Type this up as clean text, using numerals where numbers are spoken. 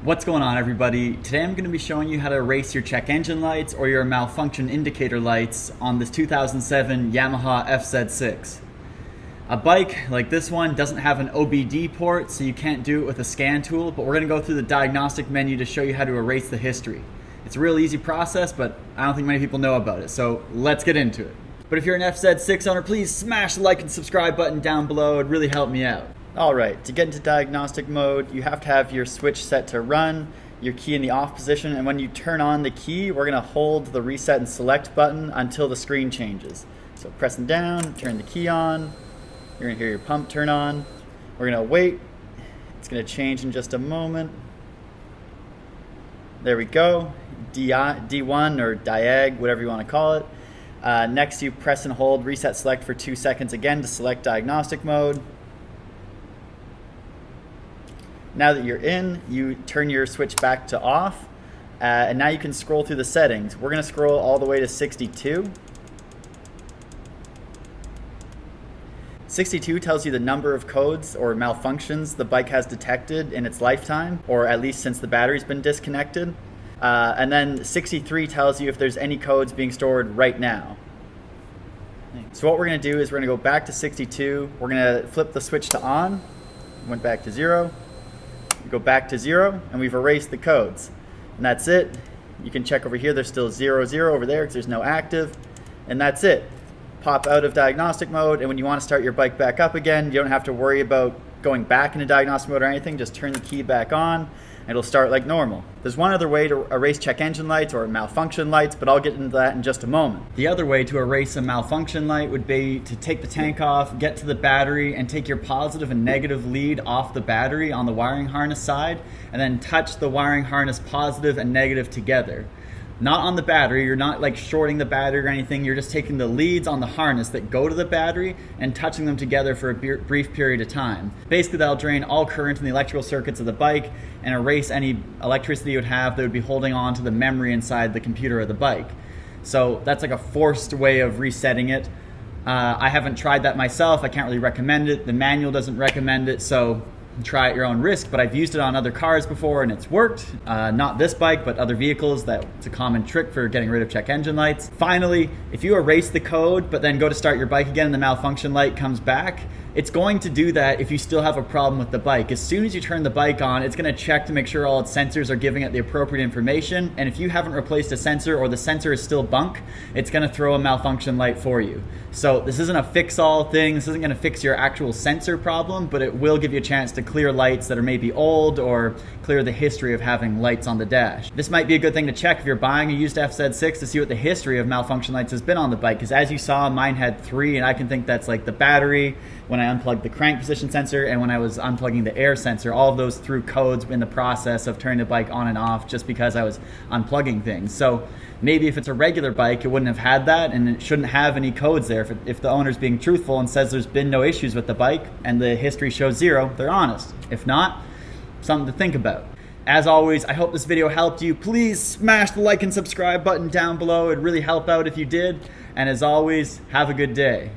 What's going on, everybody? Today I'm going to be showing you how to erase your check engine lights or your malfunction indicator lights on this 2007 Yamaha FZ6. A bike like this one doesn't have an OBD port, so you can't do it with a scan tool, but we're going to go through the diagnostic menu to show you how to erase the history. It's a real easy process, but I don't think many people know about it, so let's get into it. But if you're an FZ6 owner, please smash the like and subscribe button down below. It'd really help me out. Alright, to get into diagnostic mode, you have to have your switch set to run, your key in the off position, and when you turn on the key, we're going to hold the reset and select button until the screen changes. So pressing down, turn the key on, you're going to hear your pump turn on. We're going to wait, it's going to change in just a moment. There we go, D1 or diag, whatever you want to call it. Next you press and hold reset select for 2 seconds again to select diagnostic mode. Now that you're in, you turn your switch back to off, and now you can scroll through the settings. We're going to scroll all the way to 62. 62 tells you the number of codes or malfunctions the bike has detected in its lifetime, or at least since the battery's been disconnected. And then 63 tells you if there's any codes being stored right now. So what we're going to do is we're going to go back to 62. We're going to flip the switch to on. Went back to 0. Go back to 0, and we've erased the codes. And that's it. You can check over here, there's still 0, 0 over there because there's no active. And that's it. Pop out of diagnostic mode, and when you want to start your bike back up again, you don't have to worry about going back into diagnostic mode or anything. Just turn the key back on, and it'll start like normal. There's one other way to erase check engine lights or malfunction lights, but I'll get into that in just a moment. The other way to erase a malfunction light would be to take the tank off, get to the battery, and take your positive and negative lead off the battery on the wiring harness side, and then touch the wiring harness positive and negative together. Not on the battery, you're not like shorting the battery or anything, you're just taking the leads on the harness that go to the battery and touching them together for a brief period of time. Basically that'll drain all current in the electrical circuits of the bike and erase any electricity you would have that would be holding on to the memory inside the computer of the bike. So that's like a forced way of resetting it. I haven't tried that myself, I can't really recommend it, the manual doesn't recommend it, so try at your own risk, but I've used it on other cars before and it's worked. Not this bike, but other vehicles. It's a common trick for getting rid of check engine lights. Finally, if you erase the code but then go to start your bike again and the malfunction light comes back, it's going to do that if you still have a problem with the bike. As soon as you turn the bike on, it's going to check to make sure all its sensors are giving it the appropriate information, and if you haven't replaced a sensor or the sensor is still bunk, it's going to throw a malfunction light for you. So this isn't a fix-all thing, this isn't going to fix your actual sensor problem, but it will give you a chance to clear lights that are maybe old or clear the history of having lights on the dash. This might be a good thing to check if you're buying a used FZ6 to see what the history of malfunction lights has been on the bike, because as you saw, mine had 3, and I can think that's like the battery, when I unplugged the crank position sensor, and when I was unplugging the air sensor. All of those threw codes in the process of turning the bike on and off just because I was unplugging things. So maybe if it's a regular bike, it wouldn't have had that, and it shouldn't have any codes there. If the owner's being truthful and says there's been no issues with the bike and the history shows 0, they're honest. If not, something to think about. As always, I hope this video helped you. Please smash the like and subscribe button down below. It'd really help out if you did. And as always, have a good day.